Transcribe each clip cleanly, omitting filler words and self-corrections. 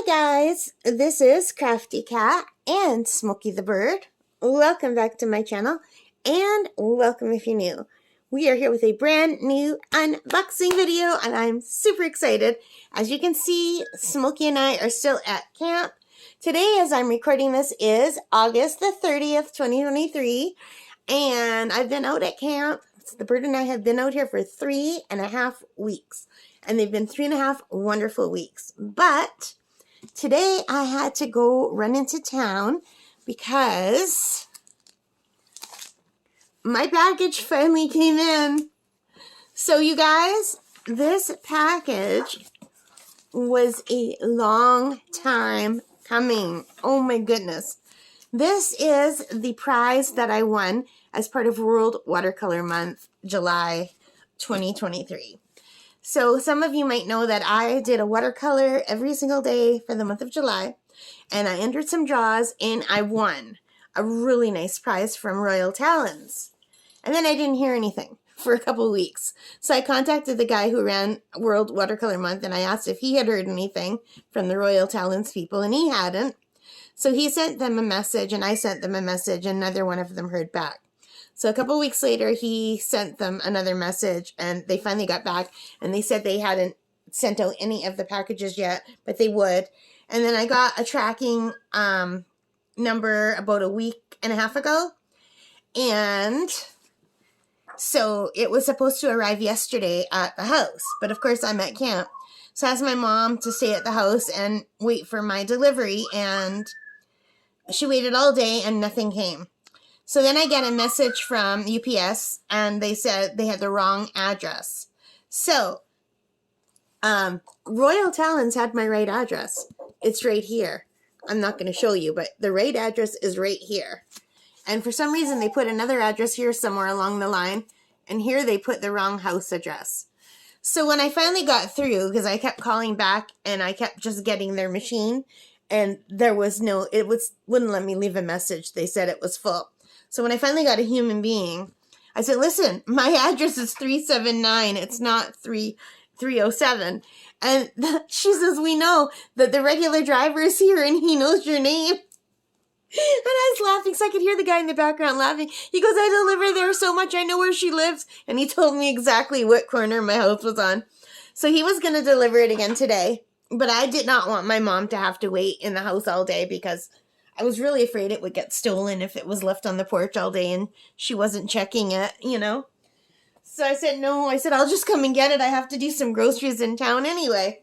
guys, this is Crafty Cat and Smokey the Bird. Welcome back to my channel and welcome if you're new. We are here with a brand new unboxing video and I'm super excited. As you can see, Smokey and I are still at camp. Today, as I'm recording this, is August the 30th, 2023, and I've been out at camp. The bird and I have been out here for 3.5 weeks, and they've been 3.5 wonderful weeks. But today I had to go run into town because my package finally came in. So you guys, this package was a long time coming. Oh my goodness. This is the prize that I won as part of World Watercolor Month, July 2023. So some of you might know that I did a watercolor every single day for the month of July, and I entered some draws and I won a really nice prize from Royal Talons. And then I didn't hear anything for a couple of weeks. So I contacted the guy who ran World Watercolor Month and I asked if he had heard anything from the Royal Talons people, and he hadn't. So he sent them a message and I sent them a message and neither one of them heard back. So a couple of weeks later, he sent them another message and they finally got back and they said they hadn't sent out any of the packages yet, but they would. And then I got a tracking number about a week and a half ago. And so it was supposed to arrive yesterday at the house, but of course I'm at camp. So I asked my mom to stay at the house and wait for my delivery, and she waited all day and nothing came. So then I get a message from UPS and they said they had the wrong address. So Royal Talons had my right address. It's right here. I'm not going to show you, but the right address is right here. And for some reason they put another address here somewhere along the line, and here they put the wrong house address. So when I finally got through, because I kept calling back and I kept just getting their machine, and there was no, wouldn't let me leave a message. They said it was full. So when I finally got a human being, I said, listen, my address is 379. It's not 307. And she says, we know that the regular driver is here and he knows your name. And I was laughing, so I could hear the guy in the background laughing. He goes, I deliver there so much, I know where she lives. And he told me exactly what corner my house was on. So he was going to deliver it again today. But I did not want my mom to have to wait in the house all day because I was really afraid it would get stolen if it was left on the porch all day and she wasn't checking it, you know. So I said, no, I'll just come and get it. I have to do some groceries in town anyway.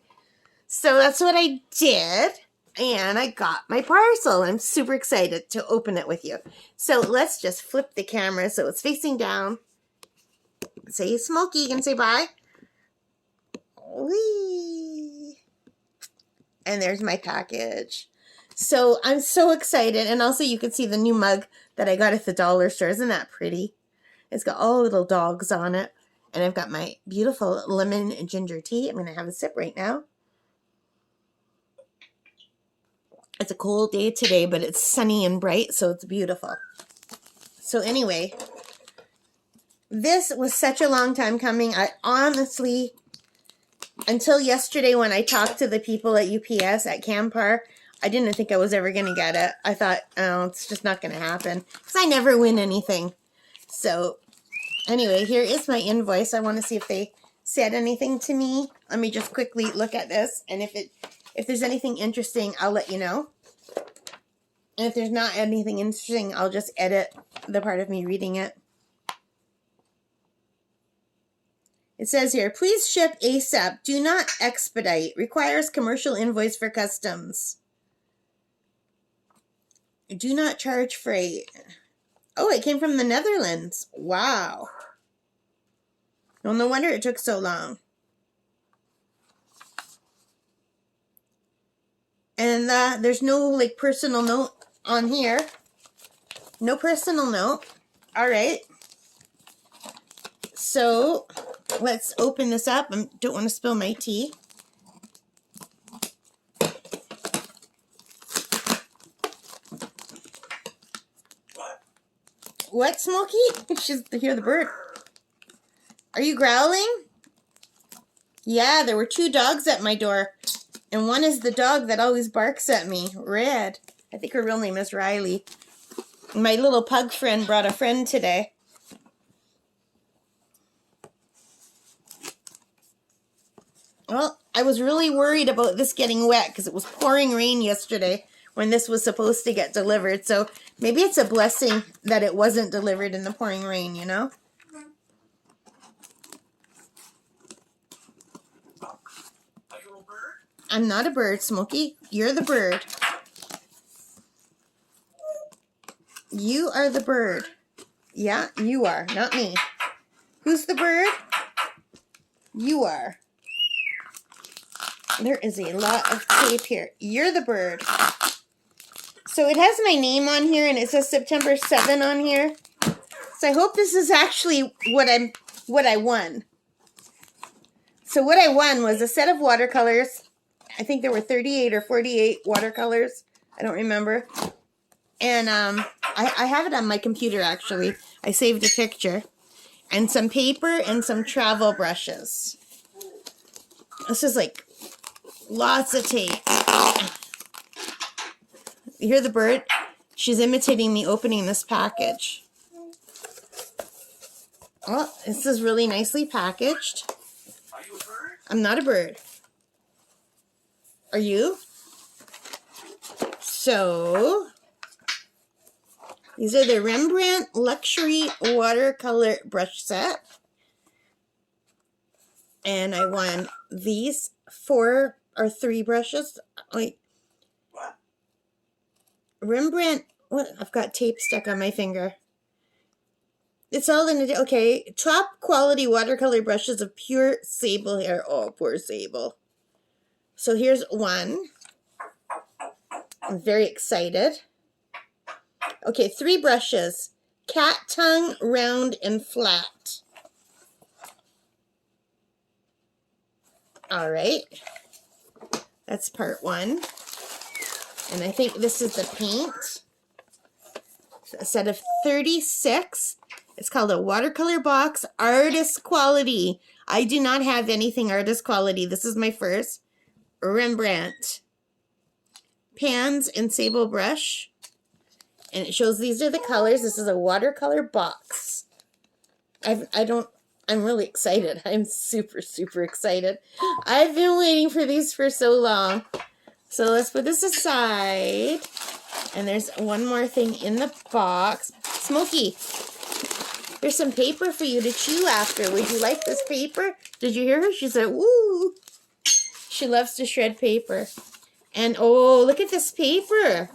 So that's what I did. And I got my parcel. I'm super excited to open it with you. So let's just flip the camera so it's facing down. Say Smokey, you can say bye. Whee! And there's my package. So I'm so excited. And also you can see the new mug that I got at the dollar store. Isn't that pretty? It's got all little dogs on it. And I've got my beautiful lemon and ginger tea. I'm going to have a sip right now. It's a cold day today, but it's sunny and bright, so it's beautiful. So anyway, this was such a long time coming. I honestly, until yesterday when I talked to the people at UPS at Campar, I didn't think I was ever going to get it. I thought, oh, it's just not going to happen because I never win anything. So anyway, here is my invoice. I want to see if they said anything to me. Let me just quickly look at this, and if there's anything interesting, I'll let you know. And if there's not anything interesting, I'll just edit the part of me reading it. It says here, please ship ASAP. Do not expedite. Requires commercial invoice for customs. Do not charge freight. Oh, it came from the Netherlands. Wow. Well, no wonder it took so long. And there's no like personal note on here. No personal note. All right. So let's open this up. I don't want to spill my tea. What, Smokey? She's hear the bird. Are you growling? Yeah, there were 2 dogs at my door. And one is the dog that always barks at me, Red. I think her real name is Riley. My little pug friend brought a friend today. Well, I was really worried about this getting wet because it was pouring rain yesterday when this was supposed to get delivered. So maybe it's a blessing that it wasn't delivered in the pouring rain, you know? I'm not a bird, Smokey. You're the bird. You are the bird. Yeah, you are, not me. Who's the bird? You are. There is a lot of tape here. You're the bird. So it has my name on here, and it says September 7 on here. So I hope this is actually what I won. So what I won was a set of watercolors. I think there were 38 or 48 watercolors. I don't remember. And I have it on my computer, actually. I saved a picture. And some paper and some travel brushes. This is like lots of tape. You hear the bird? She's imitating me opening this package. Oh, this is really nicely packaged. Are you a bird? I'm not a bird. Are you? So, these are the Rembrandt Luxury Watercolor Brush Set. And I won these 4 or 3 brushes. Wait. What? Rembrandt, what? I've got tape stuck on my finger. It's all in it. Okay. Top quality watercolor brushes of pure sable hair. Oh, poor sable. So here's one. I'm very excited. Okay, 3 brushes. Cat tongue, round, and flat. All right. That's part 1. And I think this is the paint. A set of 36. It's called a watercolor box, artist quality. I do not have anything artist quality. This is my first. Rembrandt. Pans and sable brush. And it shows these are the colors. This is a watercolor box. I'm really excited. I'm super, super excited. I've been waiting for these for so long. So let's put this aside. And there's one more thing in the box. Smokey, there's some paper for you to chew after. Would you like this paper? Did you hear her? She said, woo. She loves to shred paper. And, oh, look at this paper.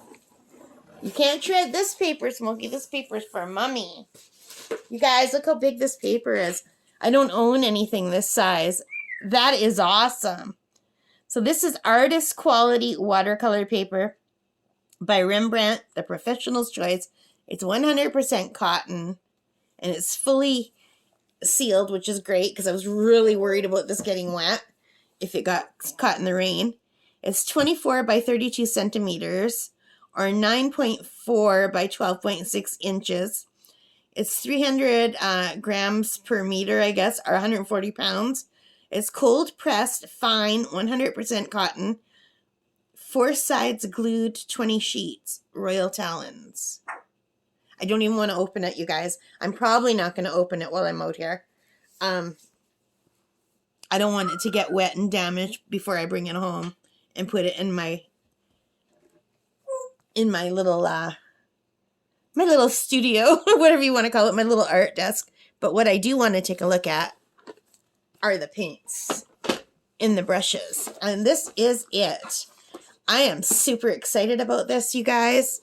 You can't shred this paper, Smokey. This paper is for Mommy. You guys, look how big this paper is. I don't own anything this size. That is awesome. So this is artist quality watercolor paper by Rembrandt, the professional's choice. It's 100% cotton, and it's fully sealed, which is great because I was really worried about this getting wet if it got caught in the rain. It's 24 by 32 centimeters, or 9.4 by 12.6 inches. It's 300 grams per meter, I guess, or 140 pounds. It's cold pressed, fine, 100% cotton. 4 sides glued, 20 sheets, Royal Talons. I don't even want to open it, you guys. I'm probably not going to open it while I'm out here. I don't want it to get wet and damaged before I bring it home and put it in my little studio, whatever you want to call it, my little art desk. But what I do want to take a look at are the paints in the brushes. And this is it. I am super excited about this, you guys.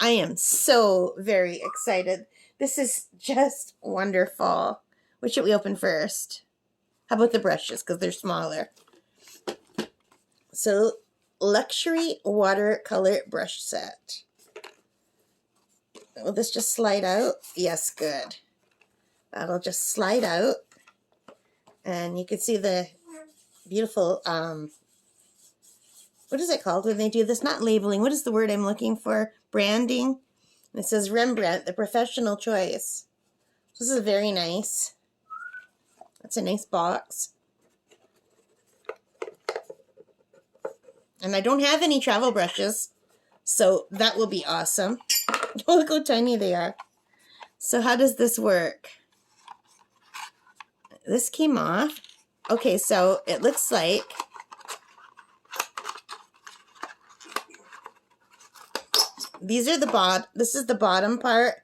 I am so very excited. This is just wonderful. Which should we open first? How about the brushes, because they're smaller. So, luxury watercolor brush set. Will this just slide out? Yes, good. That'll just slide out. And you can see the beautiful, what is it called when they do this? Not labeling. What is the word I'm looking for? Branding. And it says Rembrandt, the professional choice. This is very nice. That's a nice box. And I don't have any travel brushes, so that will be awesome. Look how tiny they are. So how does this work? This came off. Okay, so it looks like these are this is the bottom part,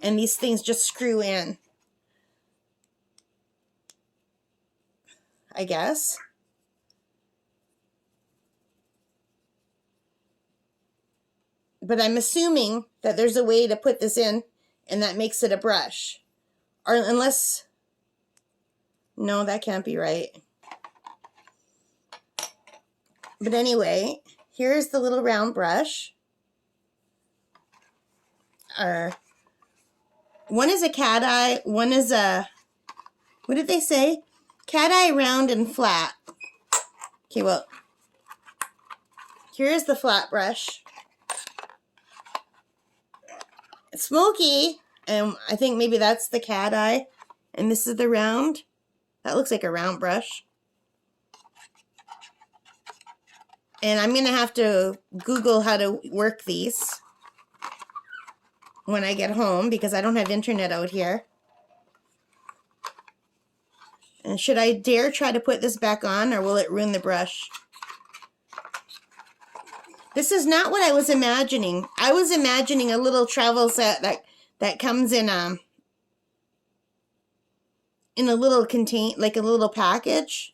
and these things just screw in, I guess. But I'm assuming that there's a way to put this in, and that makes it a brush. Or unless, no, that can't be right. But anyway, here's the little round brush. One is a cat eye, one is a, what did they say? Cat eye, round, and flat. Okay, well, here's the flat brush. Smokey, and I think maybe that's the cat eye, and this is the round. That looks like a round brush. And I'm going to have to Google how to work these when I get home, because I don't have internet out here. And should I dare try to put this back on, or will it ruin the brush? This is not what I was imagining. I was imagining a little travel set that comes in a little like a little package.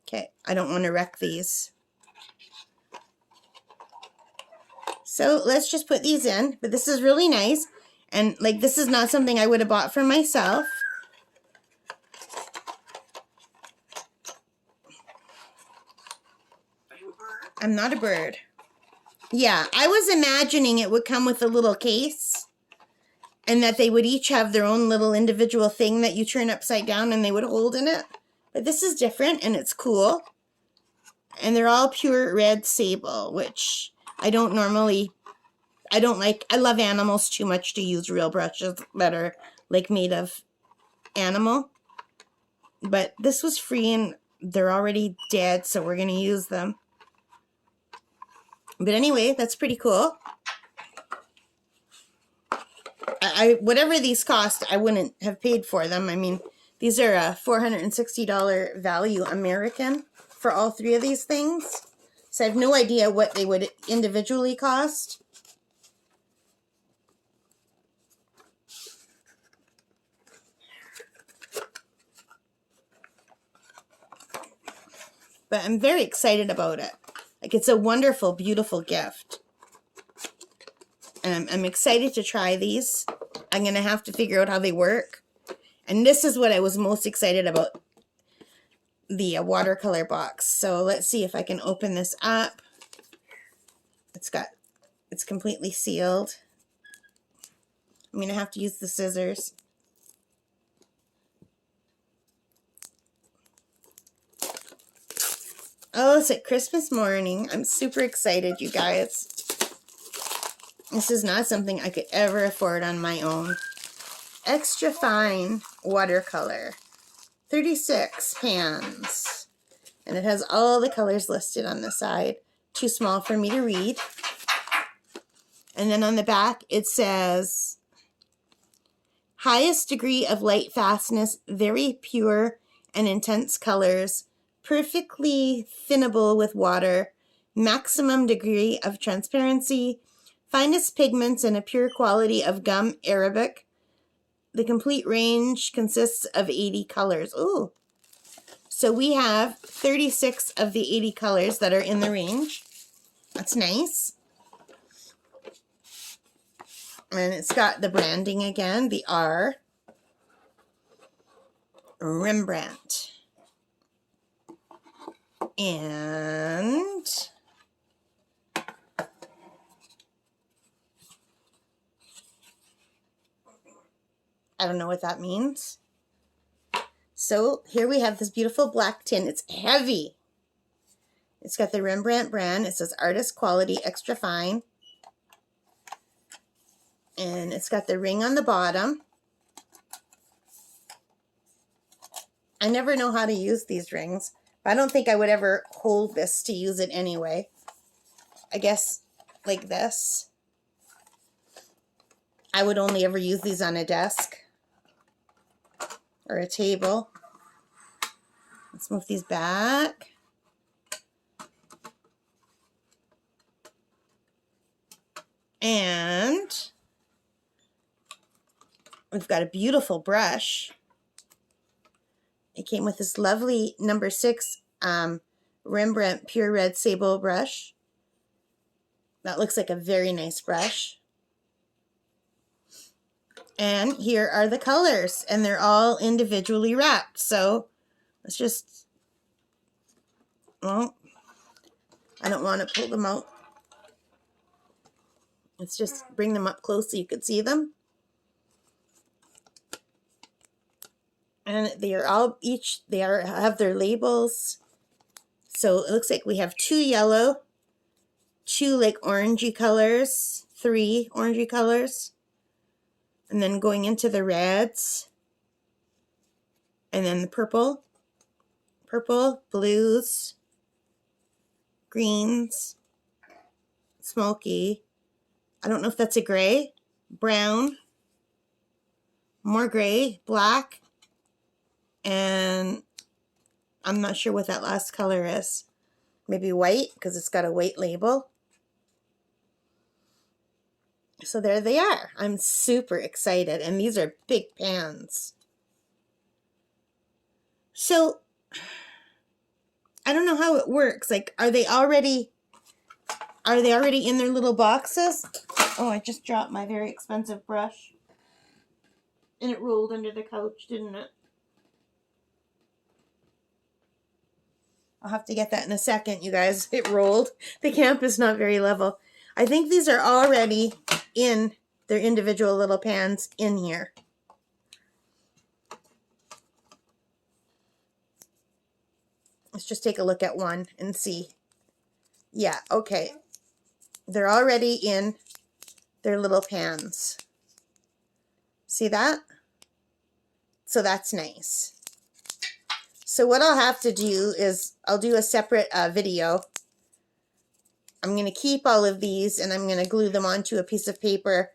Okay, I don't want to wreck these. So let's just put these in. But this is really nice. And like, this is not something I would have bought for myself. Are you a bird? I'm not a bird. Yeah, I was imagining it would come with a little case, and that they would each have their own little individual thing that you turn upside down and they would hold in it. But this is different, and it's cool. And they're all pure red sable, which I don't normally, I don't like. I love animals too much to use real brushes that are like made of animal. But this was free, and they're already dead, so we're going to use them. But anyway, that's pretty cool. Whatever these cost, I wouldn't have paid for them. I mean, these are a $460 value American for all three of these things. So I have no idea what they would individually cost. But I'm very excited about it. Like, it's a wonderful, beautiful gift. And I'm excited to try these. I'm going to have to figure out how they work. And this is what I was most excited about, the watercolor box. So let's see if I can open this up. It's completely sealed. I'm going to have to use the scissors. Oh, it's like Christmas morning. I'm super excited, you guys. This is not something I could ever afford on my own. Extra fine watercolor. 36 pans. And it has all the colors listed on the side. Too small for me to read. And then on the back it says, highest degree of light fastness, very pure and intense colors, perfectly thinnable with water, maximum degree of transparency, finest pigments, and a pure quality of gum arabic. The complete range consists of 80 colors. Ooh. So we have 36 of the 80 colors that are in the range. That's nice. And it's got the branding again, the R. Rembrandt. And I don't know what that means. So here we have this beautiful black tin. It's heavy. It's got the Rembrandt brand. It says artist quality, extra fine. And it's got the ring on the bottom. I never know how to use these rings. But I don't think I would ever hold this to use it anyway. I guess like this. I would only ever use these on a desk or a table. Let's move these back. And we've got a beautiful brush. It came with this lovely number 6 Rembrandt Pure Red Sable brush. That looks like a very nice brush. And here are the colors, and they're all individually wrapped. So let's just, well, I don't want to pull them out. Let's just bring them up close so you can see them. And they are all have their labels. So it looks like we have 2 yellow, 2 like orangey colors, 3 orangey colors, and then going into the reds, and then the purple, blues, greens, smoky. I don't know if that's a gray, brown, more gray, black, and I'm not sure what that last color is. Maybe white, because it's got a white label. So there they are. I'm super excited, and these are big pans. So I don't know how it works. Like, are they already in their little boxes? Oh, I just dropped my very expensive brush. And it rolled under the couch, didn't it? I'll have to get that in a second, you guys. It rolled. The camp is not very level. I think these are already in their individual little pans in here. Let's just take a look at one and see. Yeah, okay. They're already in their little pans. See that? So that's nice. So what I'll have to do is I'll do a separate video. I'm going to keep all of these and I'm going to glue them onto a piece of paper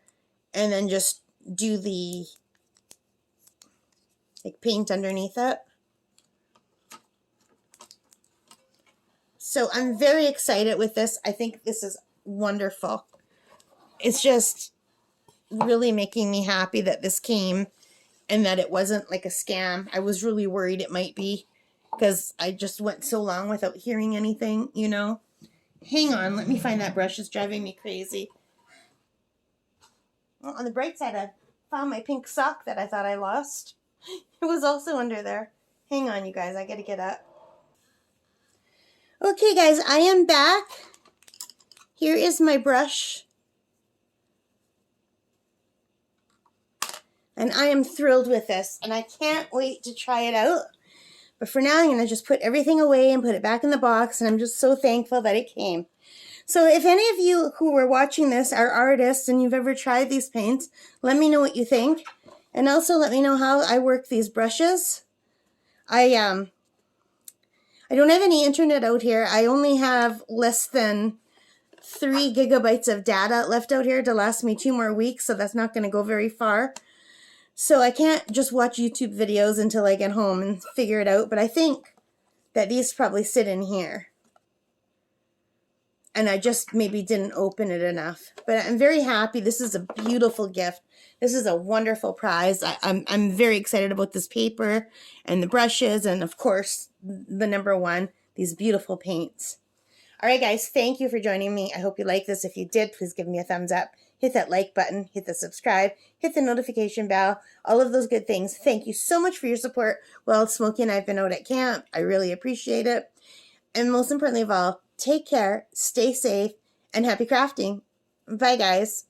and then just do the like paint underneath it. So I'm very excited with this. I think this is wonderful. It's just really making me happy that this came and that it wasn't like a scam. I was really worried it might be because I just went so long without hearing anything, you know. Hang on, let me find that brush. It's driving me crazy. Well, on the bright side, I found my pink sock that I thought I lost. It was also under there. Hang on, you guys. I gotta get up. Okay, guys, I am back. Here is my brush. And I am thrilled with this. And I can't wait to try it out. But for now, I'm going to just put everything away and put it back in the box. And I'm just so thankful that it came. So if any of you who were watching this are artists and you've ever tried these paints, let me know what you think. And also let me know how I work these brushes. I don't have any internet out here. I only have less than 3 gigabytes of data left out here to last me 2 more weeks. So that's not going to go very far. So I can't just watch YouTube videos until I get home and figure it out. But I think that these probably sit in here. And I just maybe didn't open it enough. But I'm very happy. This is a beautiful gift. This is a wonderful prize. I'm very excited about this paper and the brushes. And of course, the number one, these beautiful paints. All right, guys, thank you for joining me. I hope you like this. If you did, please give me a thumbs up. Hit that like button, hit the subscribe, hit the notification bell, all of those good things. Thank you so much for your support while Smokey and I have been out at camp. I really appreciate it. And most importantly of all, take care, stay safe, and happy crafting. Bye, guys.